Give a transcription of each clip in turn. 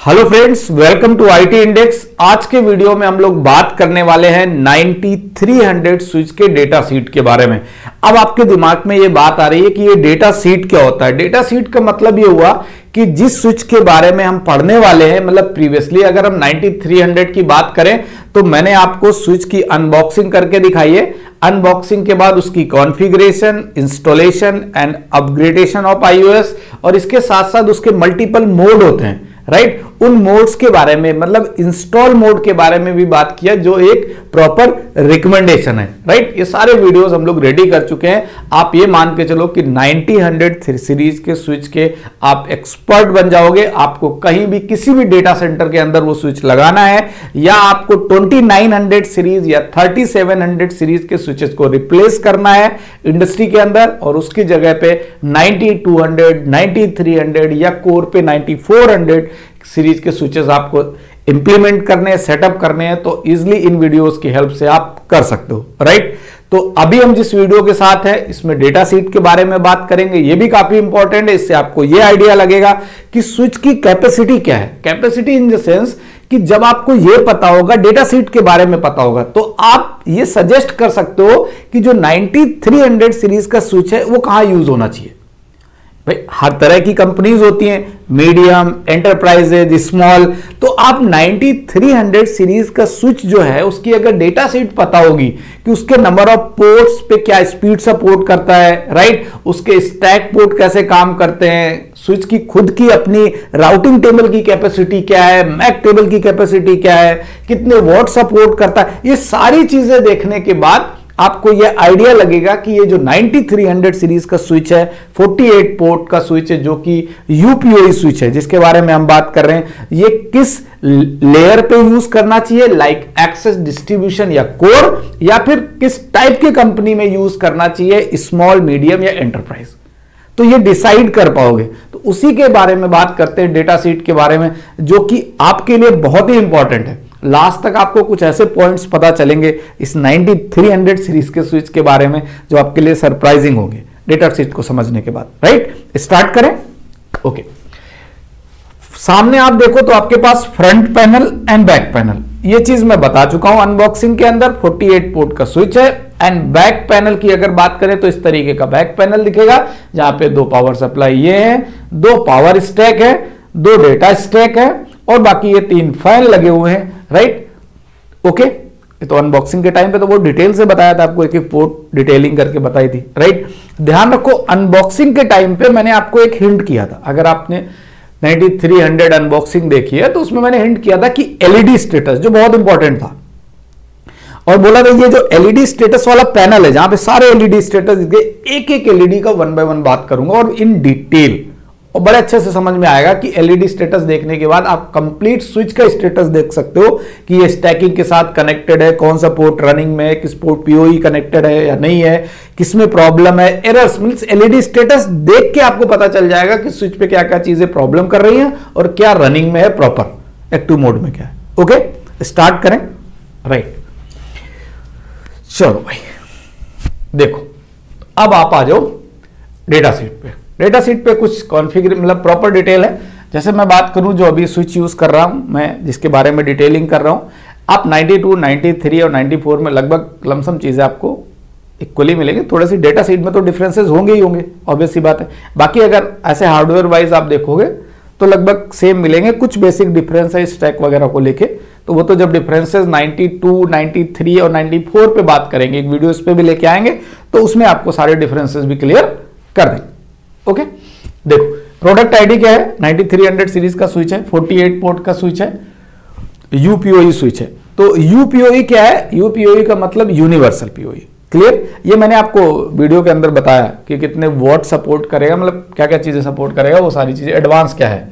Hello friends, welcome to IT index. आज के video में हम लोग बात करने वाले हैं 9300 स्विच के डेटा सीट के बारे में। अब आपके दिमाग में ये बात आ रही है कि ये डेटा सीट क्या होता है। डेटा सीट का मतलब ये हुआ कि जिस स्विच के बारे में हम पढ़ने वाले हैं, मतलब प्रीवियसली अगर हम 9300 की बात करें तो मैंने आपको स्विच की अनबॉक्सिंग करके दिखाई है। अनबॉक्सिंग के बाद उसकी configuration, installation and upgradation of iOS और इसके साथ साथ उसके मल्टीपल मोड होते हैं, राइट। उन मोड्स के बारे में, मतलब इंस्टॉल मोड के बारे में भी बात किया, जो एक प्रॉपर रिकमेंडेशन है, राइट। ये सारे वीडियोस हम लोग रेडी कर चुके हैं। आप ये मान के चलो कि 9000 सीरीज के स्विच के आप एक्सपर्ट बन जाओगे। आपको कहीं भी किसी भी डेटा सेंटर के अंदर वो स्विच लगाना है, या आपको 2900 सीरीज या 3700 सीरीज के स्विचेस को रिप्लेस करना है इंडस्ट्री के अंदर, और उसकी जगह पे 9200, 9300 या कोर पे 9400 सीरीज के स्विचेस आपको इंप्लीमेंट करने हैं, सेटअप करने हैं, तो इजिली इन वीडियोस की हेल्प से आप कर सकते हो, राइट। तो अभी हम जिस वीडियो के साथ है इसमें डेटा सीट के बारे में बात करेंगे। ये भी काफी इंपॉर्टेंट है, इससे आपको ये आइडिया लगेगा कि स्विच की कैपेसिटी क्या है। कैपेसिटी इन द सेंस कि जब आपको ये पता होगा, डेटा सीट के बारे में पता होगा, तो आप ये सजेस्ट कर सकते हो कि जो 9300 सीरीज का स्विच है वो कहां यूज होना चाहिए। भाई हर तरह की कंपनीज होती हैं, मीडियम, एंटरप्राइजेज, स्मॉल। तो आप 9300 सीरीज का स्विच जो है उसकी अगर डेटा सीट पता होगी कि उसके नंबर ऑफ पोर्ट्स पे क्या स्पीड सपोर्ट करता है, राइट, उसके स्टैक पोर्ट कैसे काम करते हैं, स्विच की खुद की अपनी राउटिंग टेबल की कैपेसिटी क्या है, मैक टेबल की कैपेसिटी क्या है, कितने वॉट सपोर्ट करता है, ये सारी चीजें देखने के बाद आपको यह आइडिया लगेगा कि ये जो 9300 सीरीज का स्विच है, 48 पोर्ट का स्विच है, जो कि यूपीओई स्विच है जिसके बारे में हम बात कर रहे हैं, ये किस लेयर पे यूज करना चाहिए, लाइक एक्सेस, डिस्ट्रीब्यूशन या कोर, या फिर किस टाइप की कंपनी में यूज करना चाहिए, स्मॉल, मीडियम या एंटरप्राइज। तो ये डिसाइड कर पाओगे। तो उसी के बारे में बात करते हैं, डेटा सीट के बारे में, जो कि आपके लिए बहुत ही इंपॉर्टेंट है। लास्ट तक आपको कुछ ऐसे पॉइंट्स पता चलेंगे इस 9300 सीरीज के स्विच के बारे में जो आपके लिए सरप्राइजिंग होंगे डेटा सीट को समझने के बाद, राइट। स्टार्ट करें। ओके, सामने आप देखो तो आपके पास front panel and back panel, ये चीज मैं बता चुका हूं अनबॉक्सिंग के अंदर। 48 पोर्ट का स्विच है। एंड बैक पैनल की अगर बात करें तो इस तरीके का बैक पैनल दिखेगा, जहां पे दो पावर सप्लाई ये है, दो पावर स्टैक है, दो डेटा स्टैक है, और बाकी ये 3 फैन लगे हुए हैं, राइट। ओके, तो अनबॉक्सिंग के टाइम पे तो वो डिटेल से बताया था आपको, एक एक पोर्ट डिटेलिंग करके बताई थी, राइट। ध्यान रखो, अनबॉक्सिंग के टाइम पे मैंने आपको एक हिंट किया था। अगर आपने 9300 अनबॉक्सिंग देखी है तो उसमें मैंने हिंट किया था कि एलईडी स्टेटस, जो बहुत इंपॉर्टेंट था, और बोला था ये जो एलईडी स्टेटस वाला पैनल है जहां पे सारे एलईडी स्टेटस दिखे, एक एक एलईडी का 1 बाय 1 बात करूंगा और इन डिटेल, और बड़े अच्छे से समझ में आएगा कि एलईडी स्टेटस देखने के बाद आप कंप्लीट स्विच का स्टेटस देख सकते हो कि ये स्टैकिंग के साथ कनेक्टेड है, कौन सा पोर्ट रनिंग में है, किस पोर्ट पीओई कनेक्टेड है या नहीं है, किसमें प्रॉब्लम है, एरर्स, मींस एलईडी स्टेटस देख के आपको पता चल जाएगा कि स्विच पे क्या क्या चीजें प्रॉब्लम कर रही हैं और क्या रनिंग में है, प्रॉपर एक्टिव मोड में क्या है। ओके, स्टार्ट करें, राइट। चलो भाई देखो, अब आप आ जाओ डेटा सीट पे। डेटा सीट पे कुछ कॉन्फ़िगर, मतलब प्रॉपर डिटेल है। जैसे मैं बात करूं जो अभी स्विच यूज कर रहा हूं मैं, जिसके बारे में डिटेलिंग कर रहा हूं, आप 92, 93 और 94 में लगभग लमसम चीजें आपको इक्वली मिलेंगे। थोड़ी सी डेटा सीट में तो डिफरेंसेस होंगे ही होंगे, ऑब्वियस सी बात है। बाकी अगर ऐसे हार्डवेयर वाइज आप देखोगे तो लगभग सेम मिलेंगे। कुछ बेसिक डिफरेंस है स्टैक वगैरह को लेके, तो वो तो जब डिफरेंसेस 92, 93 और 94 पे बात करेंगे, एक वीडियो इस पे भी लेके आएंगे, तो उसमें आपको सारे डिफरेंसेस भी क्लियर कर देंगे। ओके, देखो प्रोडक्ट आईडी क्या है, 9300 सीरीज का स्विच है, 48 पोर्ट का स्विच है, यूपीओई स्विच है। तो यूपीओई क्या है? यूपीओई का मतलब यूनिवर्सल पीओई, क्लियर। ये मैंने आपको वीडियो के अंदर बताया कि कितने वॉट सपोर्ट करेगा, मतलब क्या क्या चीजें सपोर्ट करेगा, वो सारी चीजें, एडवांस क्या है।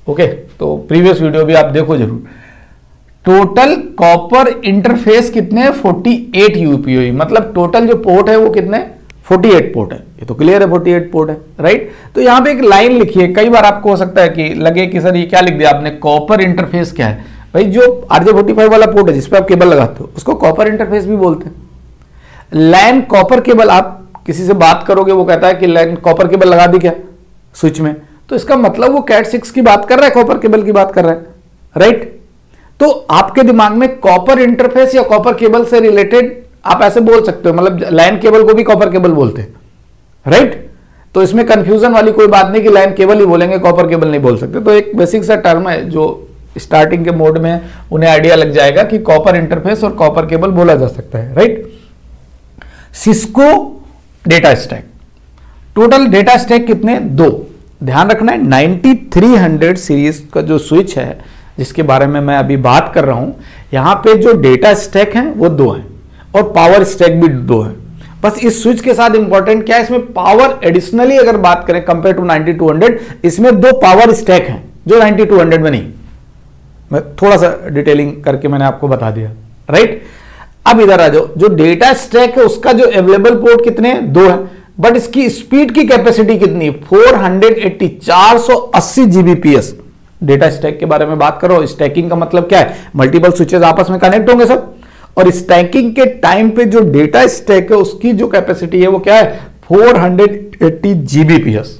ओके, तो प्रीवियस वीडियो भी आप देखो जरूर। टोटल कॉपर इंटरफेस कितने हैं? 48 यूपीओई, मतलब टोटल जो पोर्ट है वो कितने? 48 पोर्ट है। ये तो क्लियर है, 48 पोर्ट है, राइट। तो यहां पे एक लाइन लिखी है, कई बार आपको हो सकता है कि लगे कि सर ये क्या लिख दिया आपने, कॉपर इंटरफेस क्या है? भाई जो RJ45 वाला पोर्ट है जिसपे आप केबल लगाते हो उसको कॉपर इंटरफेस भी बोलते हैं। लैन कॉपर केबल, आप किसी से बात करोगे वो कहता है कि लैन कॉपर केबल लगा दी क्या स्विच में, तो इसका मतलब वो कैट 6 की बात कर रहा है, कॉपर केबल की बात कर रहा है, राइट। तो आपके दिमाग में कॉपर इंटरफेस या कॉपर केबल से रिलेटेड आप ऐसे बोल सकते हो, मतलब लाइन केबल को भी कॉपर केबल बोलते हैं, राइट। तो इसमें कंफ्यूजन वाली कोई बात नहीं कि लाइन केबल ही बोलेंगे, कॉपर केबल नहीं बोल सकते। तो एक बेसिक सा टर्म है जो स्टार्टिंग के मोड में उन्हें आइडिया लग जाएगा कि कॉपर इंटरफेस और कॉपर केबल बोला जा सकता है, right. Cisco data stack, total data stack कितने? 2। ध्यान रखना है 9300 सीरीज का जो स्विच है जिसके बारे में मैं अभी बात कर रहा हूं, यहां पे जो डेटा स्टैक हैं वो 2 हैं और पावर स्टैक भी 2 है। बस इस स्विच के साथ इंपॉर्टेंट क्या है, इसमें पावर एडिशनली अगर बात करें कंपेयर टू 9200, इसमें 2 पावर स्टैक हैं जो 9200 में नहीं। मैं थोड़ा सा डिटेलिंग करके मैंने आपको बता दिया, राइट। अब इधर आ जाओ, जो डेटा स्टैक है उसका जो अवेलेबल पोर्ट कितने हैं? 2 है, बट इसकी स्पीड की कैपेसिटी कितनी? 480 480 जीबीपीएस। डेटा स्टैक के बारे में बात करो, स्टैकिंग का मतलब क्या है? मल्टीपल स्विचेस आपस में कनेक्ट होंगे सब, और स्टैकिंग के टाइम पे जो डेटा स्टैक है उसकी जो कैपेसिटी है वो क्या है? 480 जीबीपीएस।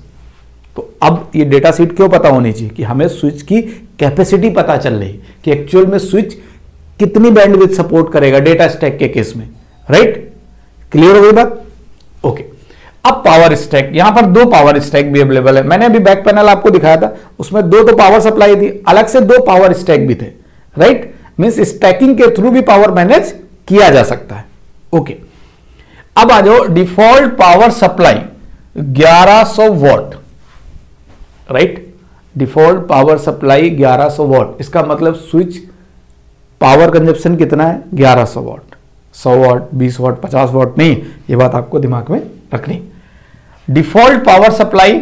तो अब ये डेटा सीट क्यों पता होनी चाहिए कि हमें स्विच की कैपेसिटी पता चल रही कि एक्चुअल में स्विच कितनी बैंडविड्थ सपोर्ट करेगा डेटा स्टैक के केस में, राइट। क्लियर हो गई बात? ओके। अब पावर स्टैक, यहां पर 2 पावर स्टैक भी अवेलेबल है। मैंने अभी बैक पैनल आपको दिखाया था, उसमें 2 तो पावर सप्लाई थी, अलग से 2 पावर स्टैक भी थे, राइट। मींस स्टैकिंग के थ्रू भी पावर मैनेज किया जा सकता है। ओके। अब आ जाओ, default power supply 1100 what, right. Default power supply 1100 what, इसका मतलब स्विच पावर कंजप्शन कितना है? 1100 वॉट। 100 वॉट, 20 वॉट, 50 वॉट नहीं, ये बात आपको दिमाग में रखनी। डिफॉल्ट पावर सप्लाई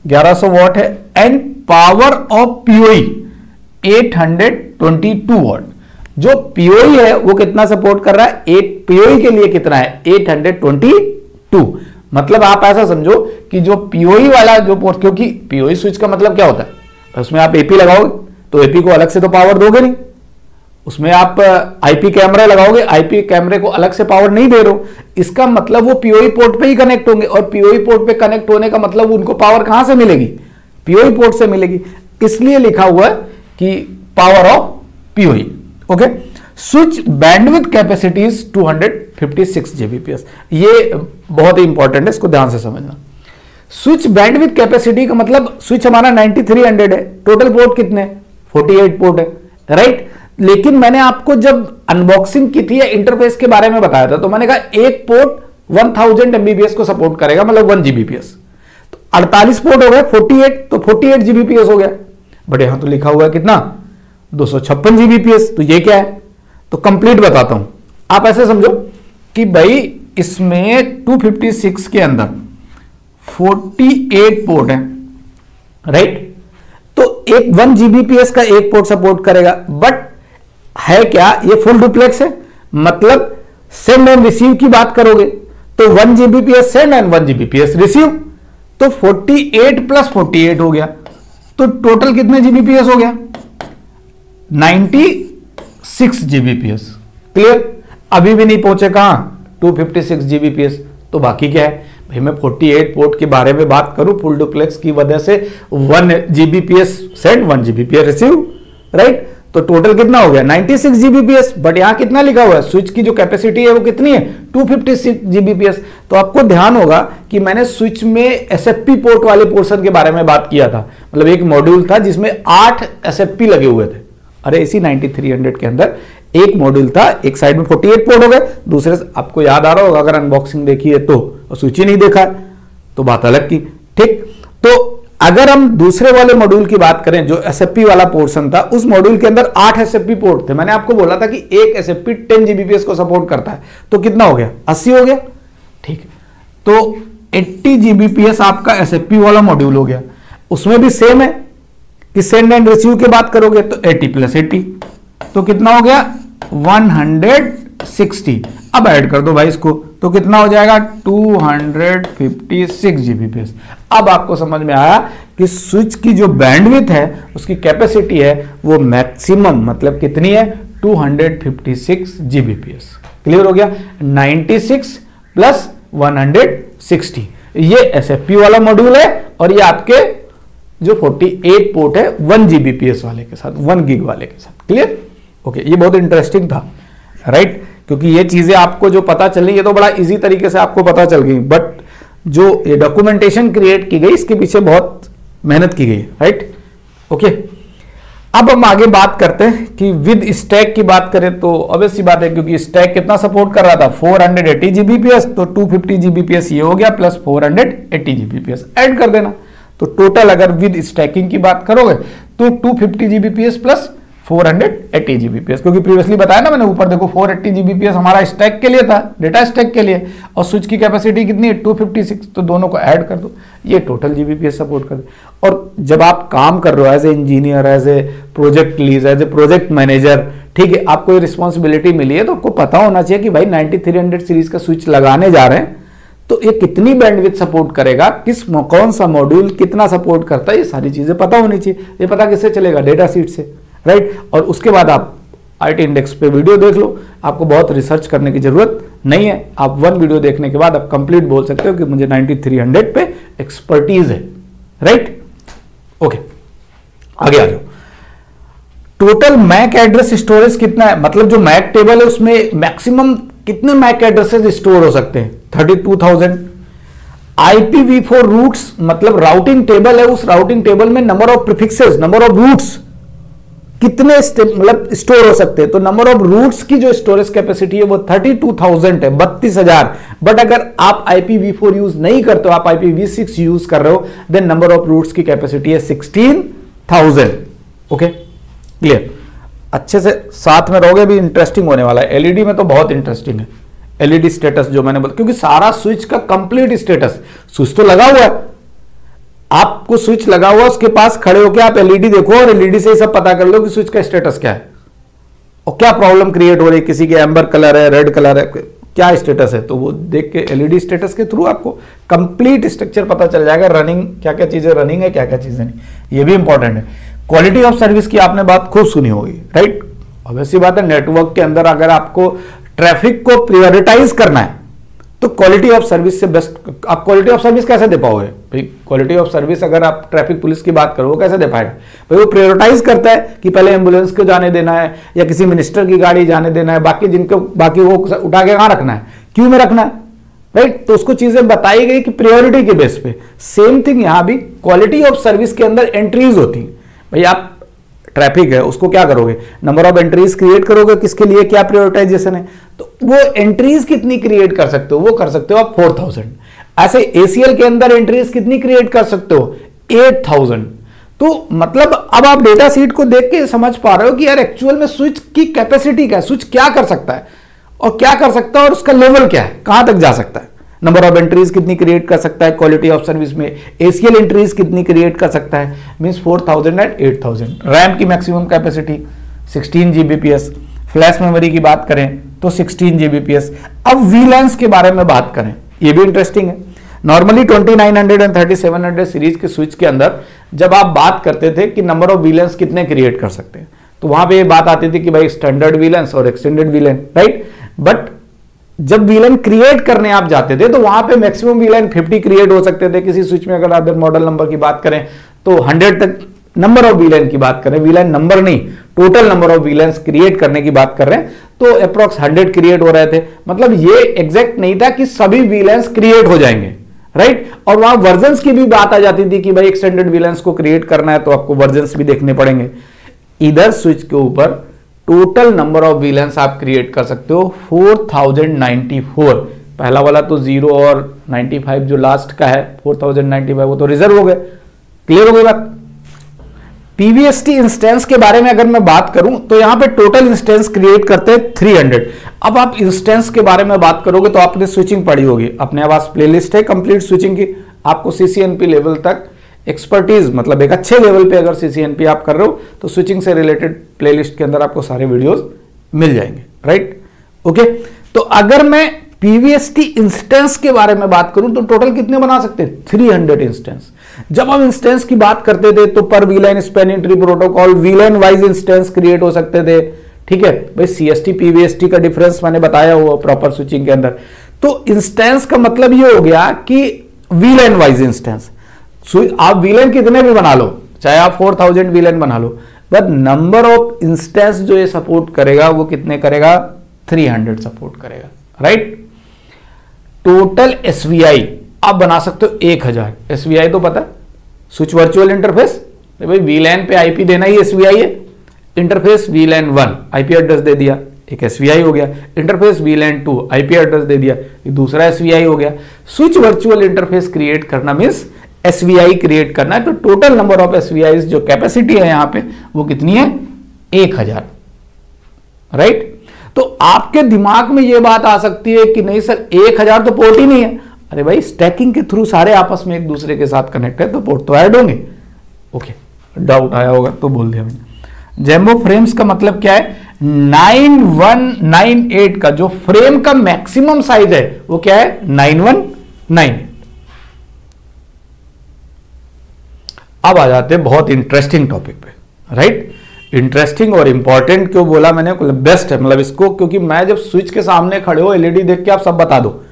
1100 वॉट है and power of PoE 822 what. जो पीओई है वो कितना सपोर्ट कर रहा है? पीओई के लिए कितना है? 822। मतलब आप ऐसा समझो कि जो पीओई वाला जो पोर्ट, क्योंकि पीओई स्विच का मतलब क्या होता है, उसमें आप एपी लगाओगे तो एपी को अलग से तो पावर दोगे नहीं, उसमें आप आईपी कैमरा लगाओगे, आईपी कैमरे को अलग से पावर नहीं दे रहे हो, इसका मतलब वो पीओई पोर्ट पे ही कनेक्ट होंगे, और पीओई पोर्ट पे कनेक्ट होने का मतलब उनको पावर कहां से मिलेगी? पीओई पोर्ट से मिलेगी। इसलिए लिखा हुआ है कि power of PoE. Okay. Switch bandwidth capacity is 256 GBPS. ये बहुत ही इंपॉर्टेंट है, इसको ध्यान से समझना। स्विच बैंडविड्थ कैपेसिटी का मतलब स्विच हमारा 9300 है, टोटल पोर्ट कितने? 48 पोर्ट है, राइट। लेकिन मैंने आपको जब अनबॉक्सिंग की थी या इंटरफेस के बारे में बताया था तो मैंने कहा एक पोर्ट 1000 एमबीपीएस को सपोर्ट करेगा, मतलब 1 जीबीपीएस। तो 48 पोर्ट हो गए, 48, तो 48 जीबीपीएस हो गया। बट यहां तो लिखा हुआ है कितना? 256 जीबीपीएस। तो ये क्या है? तो कंप्लीट बताता हूं। आप ऐसे समझो कि भाई इसमें 256 के अंदर 48 पोर्ट है, राइट। तो एक 1 जीबीपीएस का एक पोर्ट सपोर्ट करेगा, बट है क्या? ये फुल डुप्लेक्स है, मतलब सेंड एंड रिसीव की बात करोगे तो 1 GBPS send and 1 GBPS receive, तो 48 प्लस 48 हो गया, तो टोटल कितने जीबीपीएस हो गया? 96 जीबीपीएस। क्लियर? अभी भी नहीं पहुंचे कहां? 256 जीबीपीएस। तो बाकी क्या है भाई? मैं 48 पोर्ट के बारे में बात करूं फुल डुप्लेक्स की वजह से 1 GBPS send 1 GBPS receive, right. तो टोटल कितना हो गया? 96 जीबीपीएस। बट यहां कितना लिखा हुआ है? स्विच की जो कैपेसिटी है वो कितनी है? 256 जीबीपीएस। तो आपको ध्यान होगा कि मैंने स्विच में एसएफपी पोर्ट वाले पोर्शन के बारे में बात किया था, मतलब एक मॉड्यूल था जिसमें 8 एसएफपी लगे हुए थे। अरे इसी 9300 के अंदर एक मॉड्यूल था, एक साइड में 48 पोर्ट हो गए, दूसरे आपको याद आ रहा होगा अगर अनबॉक्सिंग देखी है तो, और स्विच ही नहीं देखा है तो बात अलग की, ठीक। तो अगर हम दूसरे वाले मॉड्यूल की बात करें जो एसएफपी वाला पोर्शन था, उस मॉड्यूल के अंदर 8 एसएफपी पोर्ट थे। मैंने आपको बोला था कि एक एसएफपी 10 जीबीपीएस को सपोर्ट करता है, तो कितना हो गया? 80 हो गया, ठीक। तो 80 जीबीपीएस आपका एसएफपी वाला मॉड्यूल हो गया। उसमें भी सेम है कि सेंड एंड रिसीव की बात करोगे तो 80 प्लस 80, तो कितना हो गया? 160। अब ऐड कर दो भाई इसको, तो कितना हो जाएगा? 256 जीबीपीएस। अब आपको समझ में आया कि स्विच की जो बैंडविड्थ है, उसकी कैपेसिटी है वो मैक्सिमम मतलब कितनी है? 256 जीबीपीएस। क्लियर हो गया? 96 प्लस 160, ये एसएफपी वाला मॉड्यूल है और ये आपके जो 48 पोर्ट है 1 Gbps वाले के साथ, 1 गीग वाले के साथ। क्लियर? ओके, ये बहुत इंटरेस्टिंग था, राइट? क्योंकि ये चीजें आपको जो पता चल रही, ये तो बड़ा इजी तरीके से आपको पता चल गई, बट जो ये डॉक्यूमेंटेशन क्रिएट की गई इसके पीछे बहुत मेहनत की गई, राइट? ओके, अब हम आगे बात करते हैं कि विद स्टैक की बात करें तो ऑब्वियस सी बात है, क्योंकि स्टैक कितना सपोर्ट कर रहा था 480 Gbps, तो 250 Gbps ये हो गया प्लस 480 Gbps ऐड कर देना। तो टोटल अगर विद स्टैकिंग की बात करोगे तो 250 Gbps प्लस 480 Gbps, क्योंकि प्रीवियसली बताया ना मैंने, ऊपर देखो 480 Gbps हमारा स्टैक के लिए था, डेटा स्टैक के लिए, और स्विच की कैपेसिटी कितनी है 256, तो दोनों को ऐड कर दो, ये टोटल Gbps सपोर्ट कर दे। और जब आप काम कर रहे हो as a engineer, as a project lead, as a project manager, ठीक है, आपको ये रिस्पॉन्सिबिलिटी मिली है, तो आपको पता होना चाहिए कि भाई 9300 सीरीज का स्विच लगाने जा रहे हैं तो ये कितनी बैंडविड्थ सपोर्ट करेगा, कौन सा मॉड्यूल कितना सपोर्ट करता है, ये सारी चीजें पता होनी चाहिए। ये पता किससे चलेगा? डेटा सीट से, राइट? और उसके बाद आप IT इंडेक्स पे वीडियो देख लो, आपको बहुत रिसर्च करने की जरूरत नहीं है। आप 1 वीडियो देखने के बाद आप कंप्लीट बोल सकते हो कि मुझे 9300 पे एक्सपर्टीज है, राइट? ओके, आगे आ जाओ। टोटल मैक एड्रेस स्टोरेज कितना है, मतलब जो मैक टेबल है उसमें मैक्सिमम कितने मैक एड्रेसेस स्टोर हो सकते हैं? 32,000। IPv4 रूट्स, मतलब राउटिंग टेबल है, उस राउटिंग टेबल में number of prefixes, number of routes कितने मतलब स्टोर हो सकते हैं? तो नंबर ऑफ रूट्स की जो स्टोरेज कैपेसिटी है वो 32,000 है, 32,000। बट अगर आप IPv4 यूज नहीं करते हो, आप IPv6 यूज कर रहे हो, देन नंबर ऑफ रूट्स की कैपेसिटी है 16,000। Okay, clear? अच्छे से साथ में रहोगे, भी इंटरेस्टिंग होने वाला है। एलईडी में तो बहुत इंटरेस्टिंग है, एलईडी स्टेटस जो मैंने बोला, क्योंकि सारा स्विच का कंप्लीट स्टेटस, स्विच तो लगा हुआ है, आपको स्विच लगा हुआ, उसके पास खड़े होकर आप एलईडी देखो और एलईडी से ही सब पता कर लो कि स्विच का स्टेटस क्या है और क्या प्रॉब्लम क्रिएट हो रही है, किसी के एम्बर कलर है, रेड कलर है, क्या स्टेटस है, तो वो देख के एलईडी स्टेटस के थ्रू आपको कंप्लीट स्ट्रक्चर पता चल जाएगा, रनिंग क्या क्या चीजें रनिंग है, क्या क्या चीजें नहीं। ये भी इंपॉर्टेंट है। क्वालिटी ऑफ सर्विस की आपने बात खूब सुनी होगी, राइट? ऑब्वियसली बात है, नेटवर्क के अंदर अगर आपको ट्रैफिक को प्रायोरिटाइज करना है तो क्वालिटी ऑफ सर्विस से बेस्ट। आप क्वालिटी ऑफ सर्विस कैसे दे पाओगे भाई? क्वालिटी ऑफ सर्विस अगर आप ट्रैफिक पुलिस की बात करो, वो कैसे दे पाएगा भाई? वो प्रायोरिटाइज करता है कि पहले एम्बुलेंस को जाने देना है या किसी मिनिस्टर की गाड़ी जाने देना है, बाकी वो उठा के कहां रखना है, क्यों में रखना है, राइट? तो उसको चीजें बताई गई कि प्रायोरिटी के बेस पे। सेम थिंग यहां भी क्वालिटी ऑफ सर्विस के अंदर एंट्रीज होती है। भाई आप ट्रैफिक है उसको क्या करोगे? नंबर ऑफ एंट्रीज क्रिएट करोगे, किसके लिए क्या प्रायोरिटाइजेशन है, तो वो एंट्रीज कितनी क्रिएट कर सकते हो? वो कर सकते हो आप 4000। ऐसे ACL के अंदर एंट्रीज कितनी क्रिएट कर सकते हो? 8000। तो मतलब अब आप डेटा सीट को देख के समझ पा रहे हो कि यार एक्चुअल में स्विच की कैपेसिटी क्या है, स्विच क्या कर सकता है और क्या कर सकता है और उसका लेवल क्या है, कहां तक जा सकता है, नंबर ऑफ एंट्रीज कितनी क्रिएट कर सकता है, क्वालिटी ऑफ सर्विस में ACL एंट्रीज कितनी क्रिएट कर सकता है, मींस 4000 एंड 8000। रैम की maximum capacity 16 Gbps, flash memory की बात करें तो 16 Gbps। अब VLANs के बारे में बात करें, ये भी इंटरेस्टिंग है। नॉर्मली 2900 एंड 3700 सीरीज के स्विच के अंदर जब आप बात करते थे कि नंबर ऑफ VLANs कितने क्रिएट कर सकते हैं, तो वहां पे ये बात आती थी कि भाई स्टैंडर्ड VLANs और एक्सटेंडेड VLAN, राइट? बट जब VLAN क्रिएट करने आप जाते थे तो वहां पे मैक्सिमम VLAN 50 क्रिएट हो सकते थे किसी स्विच में। अगर अदर मॉडल नंबर की बात करें तो 100 तक नंबर ऑफ VLAN की बात करें, VLAN नंबर नहीं, total number of VLANs create करने की बात कर रहे हैं, तो अप्रॉक्स 100 क्रिएट हो रहे थे। मतलब ये एग्जैक्ट नहीं था कि सभी VLANs क्रिएट हो जाएंगे, राइट? और वहां वर्जन्स की भी बात आ जाती थी कि भाई एक्सटेंडेड VLANs को क्रिएट करना है तो आपको वर्जन्स भी देखने पड़ेंगे। इधर स्विच के ऊपर टोटल नंबर ऑफ VLANs आप क्रिएट कर सकते हो 4094। पहला वाला तो 0 और 95 जो लास्ट का है 4095 वो तो रिजर्व हो गए। क्लियर हो गई बात? PVST इंस्टेंस के बारे में अगर मैं बात करूं तो यहां पे टोटल इंस्टेंस क्रिएट करते हैं 300। अब आप इंस्टेंस के बारे में बात करोगे तो आपने स्विचिंग पढ़ी होगी, अपने पास प्लेलिस्ट है कंप्लीट स्विचिंग की, आपको CCNP लेवल तक एक्सपर्टीज, मतलब एक अच्छे लेवल पे अगर CCNP आप कर रहे हो तो स्विचिंग से रिलेटेड प्लेलिस्ट के अंदर आपको सारे वीडियोस मिल जाएंगे, राइट? ओके, तो अगर मैं PVST इंस्टेंस के बारे में बात करूं तो टोटल कितने बना सकते हैं? 300 इंस्टेंस। जब हम इंस्टेंस की बात करते थे तो पर VLAN spanning tree protocol VLAN wise instance create हो सकते थे, ठीक है भाई? CST PVST का डिफरेंस मैंने बताया हुआ प्रॉपर स्विचिंग के अंदर। तो इंस्टेंस का मतलब ये हो गया कि VLAN वाइज इंस्टेंस। आप वीलन कितने भी बना लो, चाहे आप 4000 वीलन बना लो, बट नंबर ऑफ इंस्टेंस जो ये सपोर्ट करेगा वो कितने करेगा, 300 सपोर्ट करेगा, राइट। टोटल एसवीआई आप बना सकते हो 1000। एसवीआई तो पता है, स्विच वर्चुअल इंटरफेस, भाई वीलैन पे आईपी देना ही एसवीआई है। इंटरफेस वीलैन 1 आईपी एड्रेस दे दिया, एक एसवीआई हो गया। इंटरफेस वीलैन 2 आईपी एड्रेस दे दिया, एक दूसरा एसवीआई हो गया। स्विच वर्चुअल इंटरफेस क्रिएट करना मींस एसवीआई क्रिएट करना है। तो टोटल नंबर ऑफ एसवीआई जो कैपेसिटी है यहां पे वो कितनी है, 1000, राइट। तो आपके दिमाग में ये बात आ सकती है कि नहीं सर 1000 तो पोर्ट ही नहीं है। अरे भाई स्टैकिंग के थ्रू सारे आपस में एक दूसरे के साथ कनेक्ट है तो पोर्ट तो ऐड होंगे। ओके, डाउट आया होगा तो बोल दिया मैंने। जेम्बो फ्रेम्स का मतलब क्या है, 9198 का जो फ्रेम का मैक्सिमम साइज है वो क्या है, 9198। अब आ जाते हैं बहुत इंटरेस्टिंग टॉपिक पे, राइट। इंटरेस्टिंग और इंपॉर्टेंट क्यों बोला मैंने, बेस्ट है मतलब इसको, क्योंकि मैं जब स्विच के सामने खड़े हो एलईडी देख के आप सब बता दो,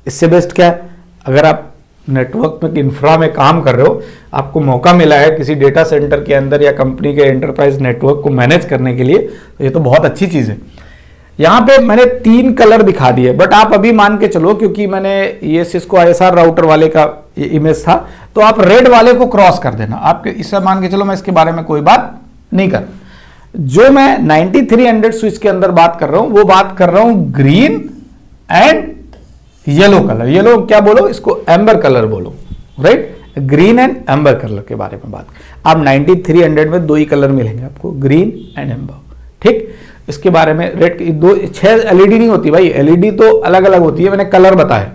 इससे बेस्ट क्या है। अगर आप नेटवर्क में इंफ्रा में काम कर रहे हो, आपको मौका मिला है किसी डेटा सेंटर के अंदर या कंपनी के एंटरप्राइज नेटवर्क को मैनेज करने के लिए, तो ये तो बहुत अच्छी चीज है। यहां पे मैंने 3 कलर दिखा दिए, बट आप अभी मान के चलो, क्योंकि मैंने ये सिस्को आईएसआर राउटर वाले का इमेज था, तो आप रेड वाले को क्रॉस कर देना। आपके इससे मान के चलो मैं इसके बारे में कोई बात नहीं कर, जो मैं 9300 स्विच के अंदर बात कर रहा हूं वो बात कर रहा हूं green and yellow colour. Yellow क्या बोलो, इसको एम्बर कलर बोलो, right. Green and amber colour के बारे में बात। आप 9300 में 2 ही कलर मिलेंगे आपको, ग्रीन एंड एम्बर, ठीक। इसके बारे में रेड 6 एलईडी नहीं होती भाई, एलईडी तो अलग अलग होती है, मैंने कलर बताया।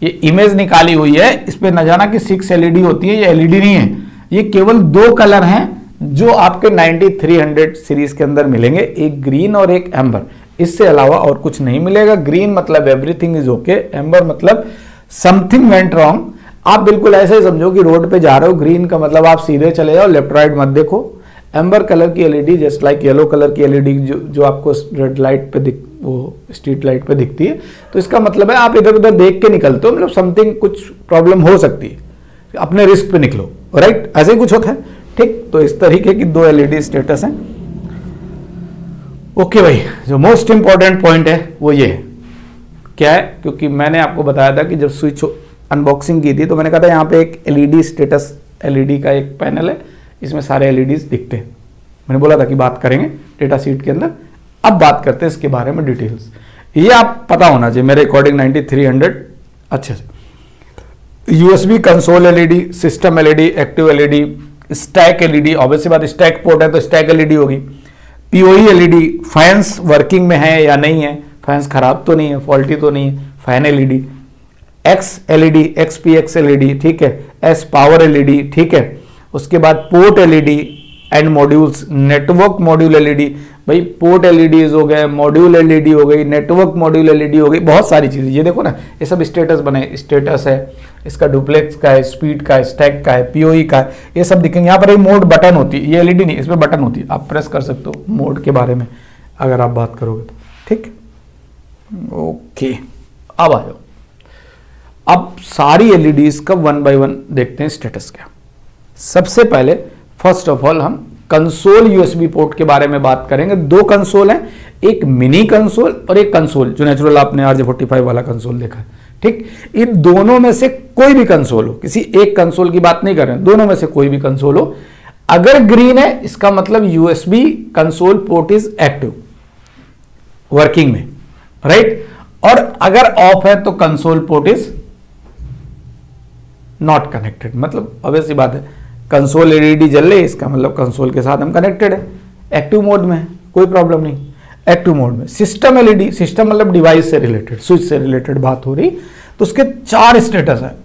ये इमेज निकाली हुई है, इस पे न जाना कि 6 एलईडी होती है, ये एलईडी नहीं है, ये केवल 2 कलर हैं जो आपके 9300 सीरीज के अंदर मिलेंगे, एक ग्रीन और एक एम्बर। इससे अलावा और कुछ नहीं मिलेगा। ग्रीन मतलब एवरीथिंग इज ओके, एम्बर मतलब समथिंग वेंट रॉन्ग। आप बिल्कुल ऐसे ही समझो कि रोड पे जा रहे हो, ग्रीन का मतलब आप सीधे चले जाओ, लेफ्ट राइट मत देखो। एम्बर कलर की LED just like yellow colour की एलईडी जो आपको रेड लाइट पे वो स्ट्रीट लाइट पे दिखती है, तो इसका मतलब है आप इधर उधर देख के निकलते हो, मतलब समथिंग कुछ प्रॉब्लम हो सकती है, अपने रिस्क पे निकलो, राइट। ऐसे ही कुछ होता है, ठीक। तो इस तरीके की 2 एलईडी स्टेटस हैं। ओके भाई, जो मोस्ट इंपॉर्टेंट पॉइंट है वो ये है, क्या है, क्योंकि मैंने आपको बताया था कि जब स्विच अनबॉक्सिंग की थी तो मैंने कहा था यहाँ पे एक एलईडी स्टेटस, एलईडी का एक पैनल है, इसमें सारे एलईडीज दिखते हैं। मैंने बोला था कि बात करेंगे डेटा शीट के अंदर। अब बात करते हैं इसके बारे में डिटेल्स। ये आप पता होना चाहिए मेरे अकॉर्डिंग 9300 अच्छे से। USB console LED, system LED, active LED, stack LED, obviously बात स्टैक पोर्ट है तो स्टैक एलईडी होगी। पीओई एलईडी, फैंस वर्किंग में है या नहीं है, फैंस खराब तो नहीं है, फॉल्टी तो नहीं है, fan LED. X LED, XPX LED, ठीक है। एस पावर एलईडी, ठीक है। उसके बाद port LED and modules, network module LED, भाई पोर्ट एलईडीज हो गए, मॉड्यूल एलईडी हो गई, नेटवर्क मॉड्यूल एलईडी हो गई, बहुत सारी चीजें। ये देखो ना, ये सब स्टेटस बने, स्टेटस है, इसका डुप्लेक्स का है, स्पीड का है, स्टैक का है, पीओई का है, ये सब दिखेंगे। यहाँ पर एक मोड बटन होती है, ये एलईडी नहीं, इसमें बटन होती है, आप प्रेस कर सकते हो मोड के बारे में अगर आप बात करोगे तो, ठीक। ओके, अब आ जाओ, अब सारी एलईडीज का 1 बाय 1 देखते हैं स्टेटस क्या। सबसे पहले फर्स्ट ऑफ ऑल हम कंसोल यूएसबी पोर्ट के बारे में बात करेंगे। 2 कंसोल हैं, एक मिनी कंसोल और एक कंसोल जो नेचुरल आपने RJ45 वाला कंसोल देखा है, ठीक। इन दोनों में से कोई भी कंसोल हो, किसी एक कंसोल की बात नहीं कर रहे हैं, दोनों में से कोई भी कंसोल हो, अगर ग्रीन है इसका मतलब USB console port is active, working में, राइट। और अगर ऑफ है तो console port is not connected, मतलब ऑब्वियसली बात है कंसोल एलईडी जल रही है, इसका मतलब कंसोल के साथ हम कनेक्टेड है, एक्टिव मोड में है, कोई प्रॉब्लम नहीं, एक्टिव मोड में। सिस्टम एलईडी, सिस्टम मतलब डिवाइस से रिलेटेड, स्विच से रिलेटेड बात हो रही, तो उसके 4 स्टेटस है।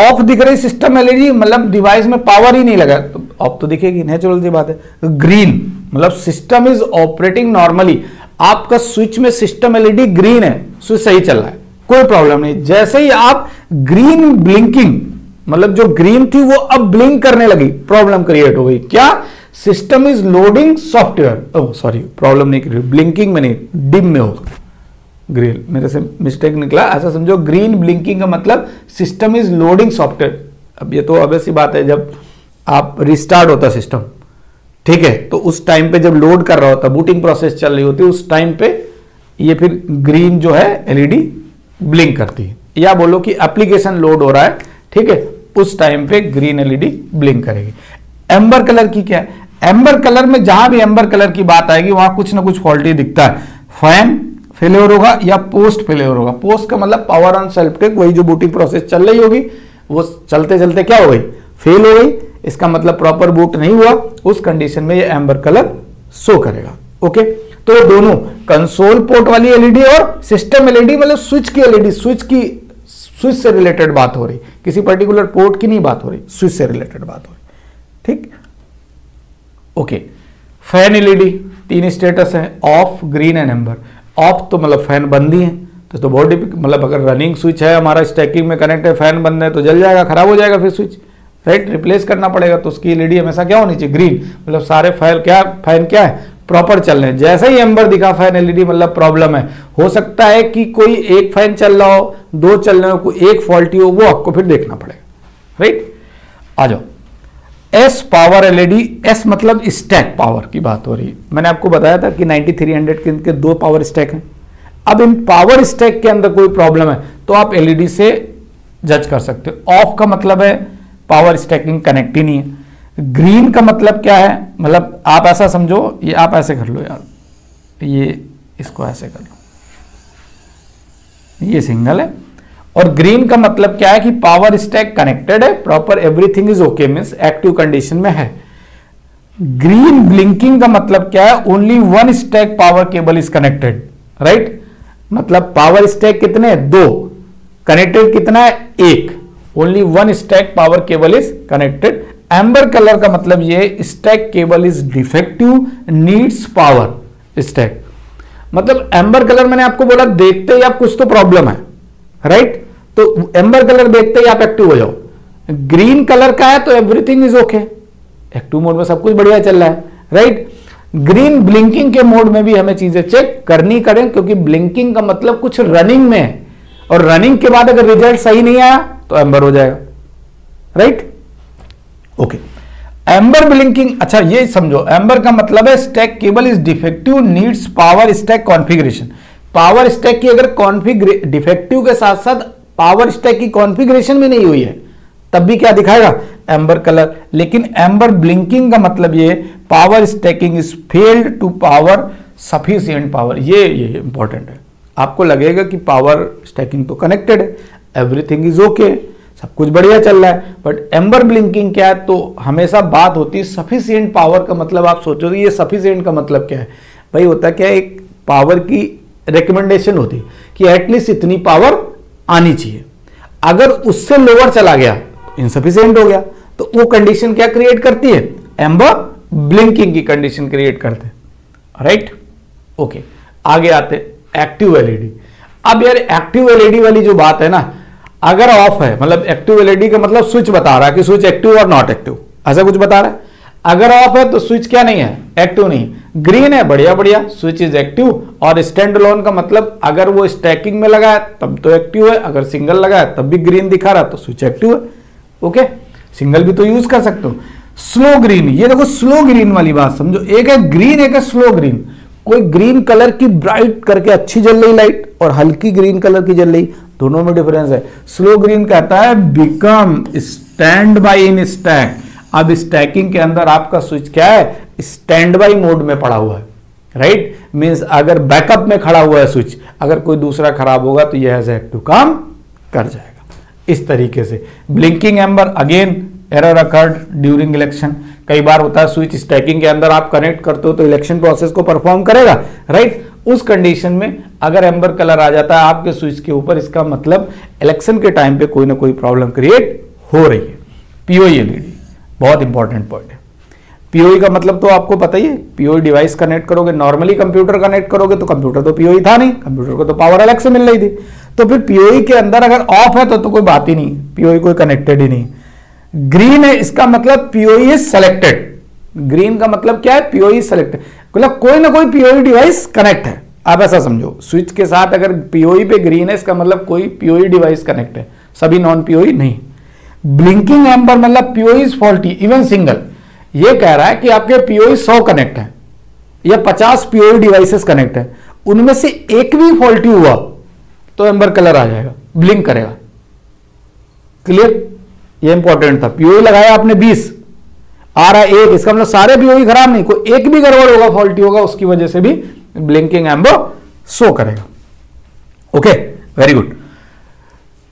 ऑफ दिख रही सिस्टम एलईडी, मतलब डिवाइस में पावर ही नहीं लगा तो ऑफ तो दिखेगी, नेचुरल सी बात है। ग्रीन मतलब सिस्टम इज ऑपरेटिंग नॉर्मली, आपका स्विच में सिस्टम एलईडी ग्रीन है, स्विच सही चल रहा है, कोई प्रॉब्लम नहीं। जैसे ही आप ग्रीन ब्लिंकिंग, मतलब जो ग्रीन थी वो अब ब्लिंक करने लगी, प्रॉब्लम क्रिएट हो गई। क्या? System is loading software, oh sorry, problem नहीं क्रिएट, ब्लिंकिंग में नहीं, डिम में होगा, ग्रीन मेरे से मिस्टेक निकला, ऐसा समझो। ग्रीन ब्लिंकिंग का मतलब सिस्टम इज लोडिंग सॉफ्टवेयर, अब ये तो ऑब्वियस सी बात है, जब आप रिस्टार्ट होता सिस्टम, ठीक है, तो उस टाइम पे जब लोड कर रहा होता, बूटिंग प्रोसेस चल रही होती है, उस टाइम पे ये फिर ग्रीन जो है एलईडी ब्लिंक करती है, या बोलो कि एप्लीकेशन लोड हो रहा है, ठीक है, उस टाइम पे ग्रीन एलईडी ब्लिंक करेगी। एम्बर कलर की क्या है? एम्बर कलर में जहां भी एम्बर कलर की बात आएगी वहां कुछ ना कुछ फॉल्टी दिखता है, फैन फेलियर होगा या पोस्ट फेलियर होगा। पोस्ट का मतलब पावर ऑन सेल्फ टेक, वही जो बूटिंग प्रोसेस चल रही होगी वो चलते चलते क्या हो गई, फेल हो गई, इसका मतलब प्रॉपर बूट नहीं हुआ, उस कंडीशन में ये एम्बर कलर शो करेगा। ओके, तो दोनों कंसोल पोर्ट वाली एलईडी और सिस्टम एलईडी, मतलब स्विच की एलईडी, स्विच से रिलेटेड बात हो रही, किसी पर्टिकुलर पोर्ट की नहीं बात हो रही, स्विच से रिलेटेड बात हो रही, ठीक। ओके, फैन एलईडी 3 स्टेटस है, of, green and amber. Of तो मतलब फैन बंद ही है, तो बहुत मतलब अगर रनिंग स्विच है हमारा, स्टैकिंग में कनेक्ट है, फैन बंद है तो जल जाएगा, खराब हो जाएगा फिर स्विच, राइट, रिप्लेस करना पड़ेगा। तो उसकी एलईडी हमेशा क्या होनी चाहिए, ग्रीन, मतलब सारे फैन क्या है, प्रॉपर चल रहे हैं। जैसे ही एम्बर दिखा फैन एलईडी मतलब प्रॉब्लम है। हो सकता है कि कोई एक फैन चल रहा हो, 2 चल रहे हो, कोई एक फॉल्टी हो, वो आपको फिर देखना पड़ेगा, राइट। आ जाओ, एस पावर एलईडी, एस मतलब स्टैक पावर की बात हो रही है। मैंने आपको बताया था कि 9300 के इनके 2 पावर स्टैक हैं। अब इन पावर स्टैक के अंदर कोई प्रॉब्लम है तो आप एलईडी से जज कर सकते हो। ऑफ का मतलब है पावर स्टैकिंग कनेक्ट ही नहीं है। ग्रीन का मतलब क्या है, मतलब आप ऐसा समझो, ये आप ऐसे कर लो यार, ये इसको ऐसे कर लो, ये सिंगल है, और ग्रीन का मतलब क्या है कि पावर स्टैक कनेक्टेड है, proper everything is okay, means active condition में है। ग्रीन ब्लिंकिंग का मतलब क्या है, only 1 stack power cable is connected, right, मतलब पावर स्टैक कितने, 2, कनेक्टेड कितना है, 1, only 1 stack power cable is connected. Amber colour का मतलब ये stack cable is defective, needs power stack, मतलब एम्बर कलर मैंने आपको बोला देखते ही आप कुछ तो प्रॉब्लम है, राइट, तो एम्बर कलर देखते ही आप एक्टिव हो जाओ। ग्रीन कलर का है तो everything is okay, active mode में सब कुछ बढ़िया चल रहा है, राइट। ग्रीन ब्लिंकिंग के मोड में भी हमें चीजें चेक करनी करें, क्योंकि ब्लिंकिंग का मतलब कुछ रनिंग में है, और रनिंग के बाद अगर रिजल्ट सही नहीं आया तो एम्बर हो जाएगा, राइट। ओके, एम्बर ब्लिंकिंग, अच्छा ये समझो, एम्बर का मतलब है stack cable is defective, needs power stack configuration. Power stack की अगर डिफेक्टिव के साथ साथ पावर स्टैक की कॉन्फ़िगरेशन भी नहीं हुई है, तब भी क्या दिखाएगा, एम्बर कलर। लेकिन एम्बर ब्लिंकिंग का मतलब ये power stacking is failed to power sufficient power, ये इंपॉर्टेंट है। आपको लगेगा कि पावर स्टैकिंग तो कनेक्टेड है, एवरीथिंग इज ओके, सब कुछ बढ़िया चल रहा है, बट एम्बर ब्लिंकिंग क्या है, तो हमेशा बात होती है सफिशिएंट पावर का मतलब। आप सोचो ये सफिशिएंट का मतलब क्या है भाई, होता क्या है, एक पावर की रिकमेंडेशन होती है कि एटलीस्ट इतनी पावर आनी चाहिए, अगर उससे लोअर चला गया तो इनसफिशिएंट हो गया, तो वो कंडीशन क्या क्रिएट करती है, एम्बर ब्लिंकिंग की कंडीशन क्रिएट करते हैं, राइट। ओके, आगे आते एक्टिव एलईडी। अब यार एक्टिव एलईडी वाली जो बात है ना, अगर ऑफ है, मतलब एक्टिव एलईडी का मतलब स्विच बता रहा है कि स्विच एक्टिव और नॉट एक्टिव, ऐसा कुछ बता रहा है। अगर ऑफ है तो स्विच क्या नहीं है, एक्टिव नहीं। ग्रीन है, बढ़िया बढ़िया, स्विच इज एक्टिव। और स्टैंड अलोन का मतलब अगर वो स्टैकिंग में लगा है तब तो एक्टिव है, अगर सिंगल लगा है तब भी ग्रीन दिखा रहा है तो स्विच एक्टिव है। ओके, सिंगल भी तो यूज कर सकते हो। स्लो ग्रीन, ये देखो स्लो ग्रीन वाली बात समझो, एक है ग्रीन, एक है स्लो ग्रीन। कोई ग्रीन कलर की ब्राइट करके अच्छी जल रही लाइट और हल्की ग्रीन कलर की जल रही, दोनों में डिफरेंस है। स्लो ग्रीन कहता है become stand by in stack. अब स्टैकिंग के अंदर आपका स्विच क्या है, स्टैंड बाई मोड में पड़ा हुआ है, राइट, मींस अगर बैकअप में खड़ा हुआ है स्विच, अगर कोई दूसरा खराब होगा तो यह एज एक्टिव काम कर जाएगा। इस तरीके से blinking amber, again error occurred during election. कई बार होता है स्विच स्टैकिंग के अंदर आप कनेक्ट करते हो तो इलेक्शन प्रोसेस को परफॉर्म करेगा, राइट। उस कंडीशन में अगर एम्बर कलर आ जाता है आपके स्विच के ऊपर, इसका मतलब इलेक्शन के टाइम पे कोई ना कोई प्रॉब्लम क्रिएट हो रही है। पीओई एलईडी बहुत इंपॉर्टेंट पॉइंट है। पीओई का मतलब तो आपको पता ही है, पीओई डिवाइस कनेक्ट करोगे, नॉर्मली कंप्यूटर कनेक्ट करोगे तो कंप्यूटर तो पीओई था नहीं, कंप्यूटर को तो पावर अलग से मिल रही थी, तो फिर पीओई के अंदर अगर ऑफ है तो कोई बात ही नहीं, पीओई कोई कनेक्टेड ही नहीं। ग्रीन है, इसका मतलब पीओई इज सेलेक्टेड। ग्रीन का मतलब क्या है, पीओई सेलेक्टेड, मतलब कोई ना कोई पीओई डिवाइस कनेक्ट है। आप ऐसा समझो, स्विच के साथ अगर पीओई पे ग्रीन है इसका मतलब कोई पीओई डिवाइस कनेक्ट है, सभी नॉन पीओई नहीं। ब्लिंकिंग एम्बर मतलब PoE is faulty even single. ये कह रहा है कि आपके पीओई 100 कनेक्ट है या 50 पीओई डिवाइसेस कनेक्ट है, उनमें से एक भी फॉल्टी हुआ तो एम्बर कलर आ जाएगा, ब्लिंक करेगा। क्लियर? ये इंपॉर्टेंट था। पीओई लगाया आपने 20, आ रहा है 1, इसका मतलब सारे पीओई खराब नहीं, कोई एक भी गड़बड़ होगा, फॉल्टी होगा, उसकी वजह से भी ब्लिंकिंग एम्बर शो करेगा। Okay, very good.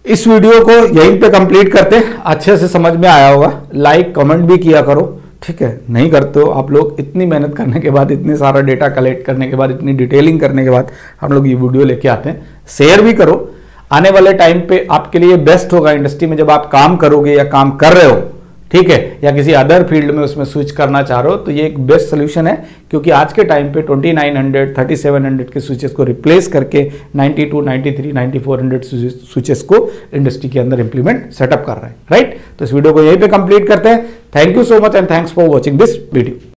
इस वीडियो को यहीं पे कंप्लीट करते हैं। अच्छे से समझ में आया होगा, लाइक कमेंट भी किया करो, ठीक है? नहीं करते हो आप लोग, इतनी मेहनत करने के बाद, इतने सारा डेटा कलेक्ट करने के बाद, इतनी डिटेलिंग करने के बाद हम लोग ये वीडियो लेके आते हैं। शेयर भी करो, आने वाले टाइम पे आपके लिए बेस्ट होगा इंडस्ट्री में जब आप काम करोगे या काम कर रहे हो, ठीक है, या किसी अदर फील्ड में उसमें स्विच करना चाह रहे हो, तो ये एक बेस्ट सोल्यूशन है। क्योंकि आज के टाइम पे 2900, 3700 के स्विचेस को रिप्लेस करके 92, 93, 9400 स्विचेस को इंडस्ट्री के अंदर इंप्लीमेंट सेटअप कर रहे हैं, राइट? तो इस वीडियो को यहीं पे कंप्लीट करते हैं। Thank you so much and thanks for watching this video.